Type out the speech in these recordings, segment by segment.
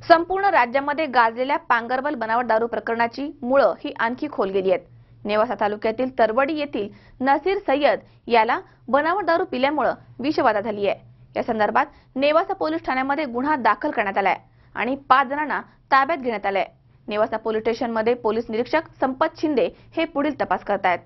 संपूर्ण राज्यामध्ये गाजलेल्या पांगरवल बनावट दारू प्रकरणाची मुळं ही आणखी खोल गेली आहेत। नेवासा तालुक्यातील तरवडी येथील नसीर सय्यद याला बनावट दारू पिल्यामुळे विषबाधा झाली आहे। या संदर्भात नेवासा पोलीस ठाण्यामध्ये गुन्हा दाखल करण्यात आलाय आणि 5 जणांना ताब्यात घेण्यात आलंय। नेवासा पोलीस स्टेशनमध्ये पोलीस निरीक्षक संपत शिंदे हे पुढील तपास करतायत।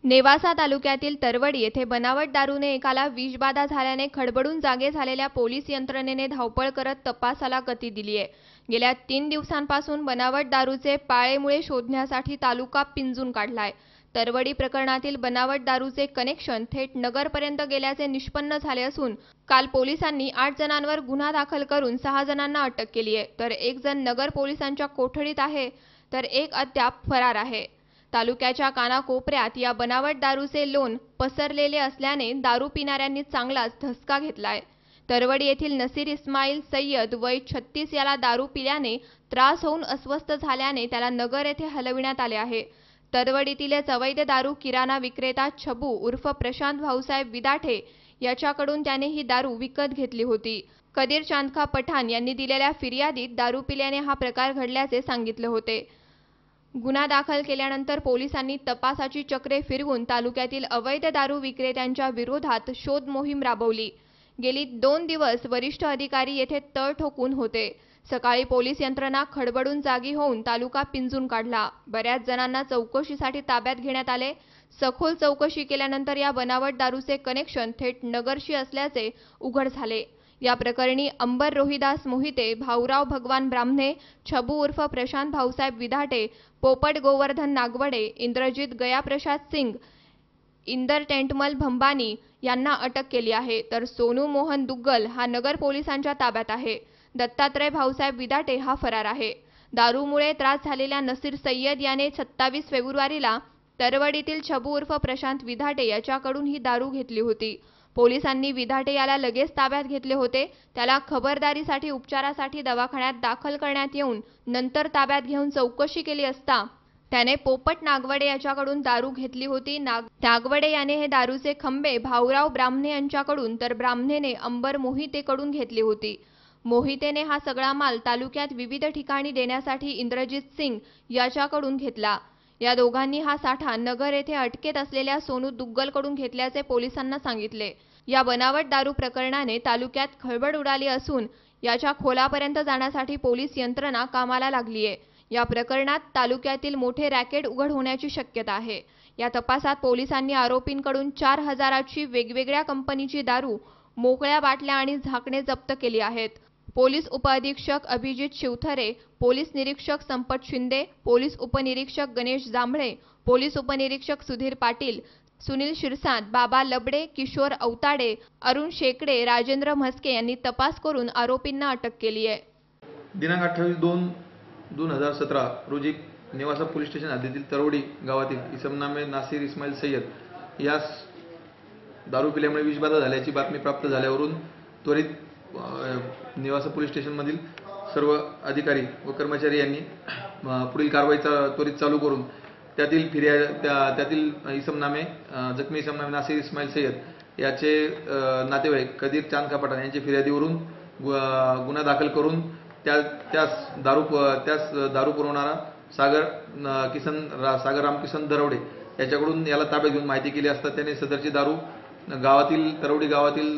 नेवासा तालुक्यातील तरवडी येथे बनावट दारूने एकाला विषबाधा झाल्याने खडबडून जागे झालेल्या पोलीस यंत्रणेने धावपळ करत तपासाला गती दिली आहे। गेल्या 3 दिवसांपासून बनावट दारूचे पाळेमुळे शोधण्यासाठी तालुका पिंजून काढलाय। तरवडी प्रकरणातील बनावट दारूचे कनेक्शन थेट नगरपर्यंत गेल्याचे निष्पन्न झाले असून काल पोलिसांनी 8 जणांवर गुन्हा दाखल करून 6 जणांना अटक केली आहे, तर 1 जण नगर पोलिसांच्या कोठडीत आहे, तर 1 अद्याप फरार आहे। तालुक्याच्या कानाकोपऱ्यात या बनावट दारूचे लोण पसरलेले असल्याने दारू पिणाऱ्यांनी चांगलाच धसका घेतलाय। तरवडी येथील नसीर इस्माईल सय्यद वय 36 याला दारू पिल्याने त्रास होऊन अस्वस्थ झाल्याने त्याला नगर येथे हलविण्यात आले आहे। तरवडीतीलच अवैध दारू किराणा विक्रेता छबू उर्फ प्रशांत भाऊसाहेब विदाठे याच्याकडून त्याने ही दारू विकत घेतली होती। कदीर चांदखा पठाण यांनी दिलेल्या फिर्यादीत दारू पिल्याने हा प्रकार घडल्याचे सांगितले होते। गुन्हा दाखल केल्यानंतर पोलिसांनी तपासाची चक्रे फिरवून तालुक्यातील अवैध दारू विक्रेत्यांच्या विरोधात शोध मोहीम राबवली। गेली 2 दिवस वरिष्ठ अधिकारी येथे तळ ठोकून होते। सकाळी पोलीस यंत्रणा खडबडून जागी होऊन तालुका पिंजून काढला। बऱ्याच जणांना चौकशीसाठी ताब्यात घेण्यात आले। सखोल चौकशी केल्यानंतर या बनावट दारूचे कनेक्शन थेट नगरशी असल्याचे उघड झाले। या प्रकरणी अंबर रोहिदास मोहिते, भाऊराव भगवान ब्राह्मणे, छबू उर्फ प्रशांत भाऊसाहेब विधाटे, पोपट गोवर्धन नागवडे, इंद्रजित गयाप्रसाद सिंग, इंदर टेंटमल भंबानी यांना अटक केली आहे, तर सोनू मोहन दुग्गल हा नगर पोलिसांच्या ताब्यात आहे। दत्तात्रय भाऊसाहेब विदाटे हा फरार आहे। दारूमुळे त्रास झालेल्या नसीर सय्यद याने 27 फेब्रुवारीला तरवडीतील छबू उर्फ प्रशांत विधाटे याच्याकडून ही दारू घेतली होती। पोलिसांनी विधाटे याला लगेच ताब्यात घेतले होते। त्याला खबरदारीसाठी उपचारासाठी दवाखान्यात दाखल करण्यात येऊन नंतर ताब्यात घेऊन चौकशी केली असता त्याने पोपट नागवडे याच्याकडून दारू घेतली होती। नागवडे याने हे दारूचे खंबे भाऊराव ब्राह्मणे यांच्याकडून तर ब्राह्मणेने अंबर मोहितेकडून घेतली होती। मोहितेने हा सगळा माल तालुक्यात विविध ठिकाणी देण्यासाठी इंद्रजित सिंग याच्याकडून घेतला। या दोघांनी हा साठा नगर येथे अटकेत असलेल्या सोनू दुग्गलकडून घेतल्याचे पोलिसांना सांगितले। या बनावट दारू प्रकरणाने तालुक्यात खळबळ उडाली असून याच्या खोलापर्यंत जाण्यासाठी पोलीस यंत्रणा कामाला लागली आहे। या प्रकरणात तालुक्यातील मोठे रॅकेट उघड होण्याची शक्यता आहे। या तपासात पोलिसांनी आरोपींकडून 4000ची वेगवेगळ्या कंपनीची दारू, मोकळ्या बाटल्या आणि झाकणे जप्त केली आहेत। पोलीस उपअधीक्षक अभिजित शिवथरे, पोलीस निरीक्षक संपत शिंदे, पोलीस उपनिरीक्षक गणेश जांभळे, पोलीस उपनिरीक्षक सुधीर पाटील, सुनील शिरसाट, बाबा लबडे, किशोर अवताडे, अरुण शेकडे, राजेंद्र म्हस्के यांनी तपास करून आरोपींना अटक केली आहे। दिनांक 28/2/2017 रोजी नेवासा पोलीस स्टेशन हद्दीतील तरवडी गावातील इसम नामे नासिर इस्माईल सय्यद यास दारू पिल्यामुळे विषबाधा झाल्याची बातमी प्राप्त झाल्यावरून त्वरित नेवासा पोलीस स्टेशनमधील सर्व अधिकारी व कर्मचारी यांनी पुढील कारवाई त्वरित चालू करून त्यातील जखमी इसम नामे नासिर इस्माईल सय्यद याचे नातेवाईक कदीर चांदखा पठाण यांच्या फिर्यादीवरून गुन्हा दाखल करून त्यास दारू पुरवणारा सागर रामकिसन दरवडे याच्याकडून याला ताब्यात घेऊन माहिती केली असता त्याने सदरची दारू तरवडी गावातील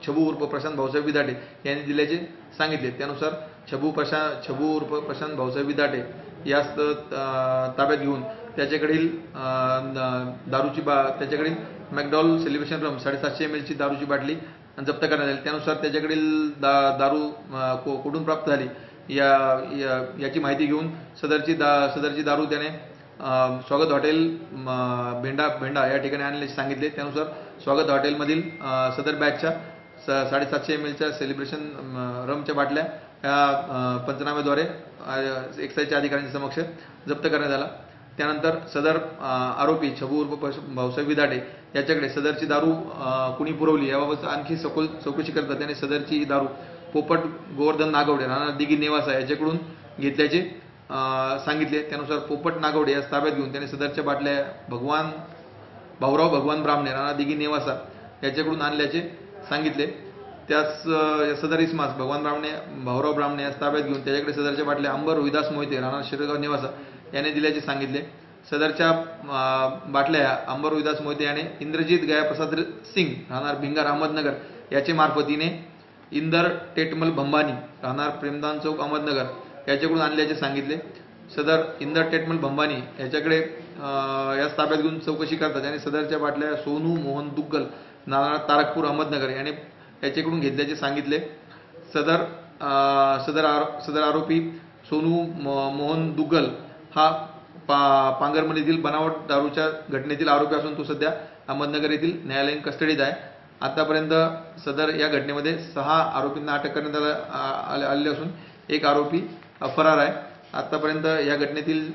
छबू उर्फ प्रशांत भाऊसाहेब विदाटे यांनी दिल्याचे सांगितले। त्यानुसार छबू उर्फ प्रशांत भाऊसाहेब विदाटे यास ताब्यात घेऊन त्याच्याकडील मॅकडॉल सेलिब्रेशन रम 750 ml ची दारूची बाटली जप्त करण्यात आली। त्यानुसार त्याच्याकडील दारू कुठून प्राप्त झाली याची माहिती घेऊन सदरची दारू त्याने स्वागत हॉटेल भेंडा या ठिकाणी आणल्याचे सांगितले। त्यानुसार स्वागत हॉटेलमधील सदर बॅचच्या 750 ml च्या सेलिब्रेशन रमच्या बाटल्या या पंचनाम्याद्वारे एक्साईजच्या अधिकाऱ्यांच्या समक्ष जप्त करण्यात आला। त्यानंतर सदर आरोपी छबू उर्फ भाऊसाहेब विदाटे याच्याकडे सदरची दारू कुणी पुरवली याबाबत आणखी सखोल चौकशी करता त्याने सदरची दारू पोपट गोवर्धन नागवडे राणा दिघी नेवासा याच्याकडून घेतल्याचे सांगितले। त्यानुसार पोपट नागवडे यास ताब्यात घेऊन त्याने सदरच्या बाटल्या भाऊराव भगवान ब्राह्मणे राणा दिघी नेवासा याच्याकडून आणल्याचे सांगितले। सदर इसमास भगवान ब्राह्मणे भाऊराव ब्राह्मणे यास ताब्यात घेऊन त्याच्याकडे सदरच्या बाटल्या अंबर रोहिदास मोहिते राहणार शिरगाव निवासा याने दिल्याचे सांगितले. सदरच्या बाटल्या ह्या अंबर रोहिदास मोहिते याने इंद्रजित गयाप्रसाद सिंग राहणार भिंगार अहमदनगर याचे मार्फतीने इंदर टेटमल भंबानी राहणार प्रेमदान चौक अहमदनगर याच्याकडून आणल्याचे सांगितले. सदर इंदर टेटमल भंबानी याच्याकडे यास ताब्यात घेऊन चौकशी करतात आणि सदरच्या बाटल्या सोनू मोहन दुग्गल राहणार तारकपूर अहमदनगर याने याच्याकडून घेतल्याचे सांगितले. सदर आरोपी सोनू मोहन दुग्गल हा पांगरमधील बनावट दारूच्या घटनेतील आरोपी असून तो सध्या अहमदनगर येथील न्यायालयीन कस्टडीत आहे. आतापर्यंत सदर या घटनेमध्ये 6 आरोपींना अटक करण्यात आले असून एक आरोपी फरार आहे. आतापर्यंत या घटनेतील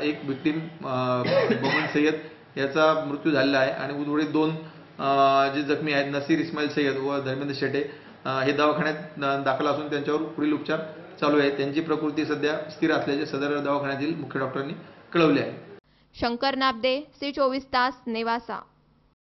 एक विक्टीम बमन सय्यद याचा मृत्यू झालेला आहे आणि उर्वरित 2 जे जखमी आहेत नसीर इस्माईल सय्यद व धर्मेंद्र शेटे हे दवाखान्यात दाखल असून त्यांच्यावर पुढील उपचार चालू आहे. त्यांची प्रकृती सध्या स्थिर असल्याचे सदर दवाखान्यातील मुख्य डॉक्टरांनी कळवले आहे. शंकर नाबदे, C24 तास, नेवासा.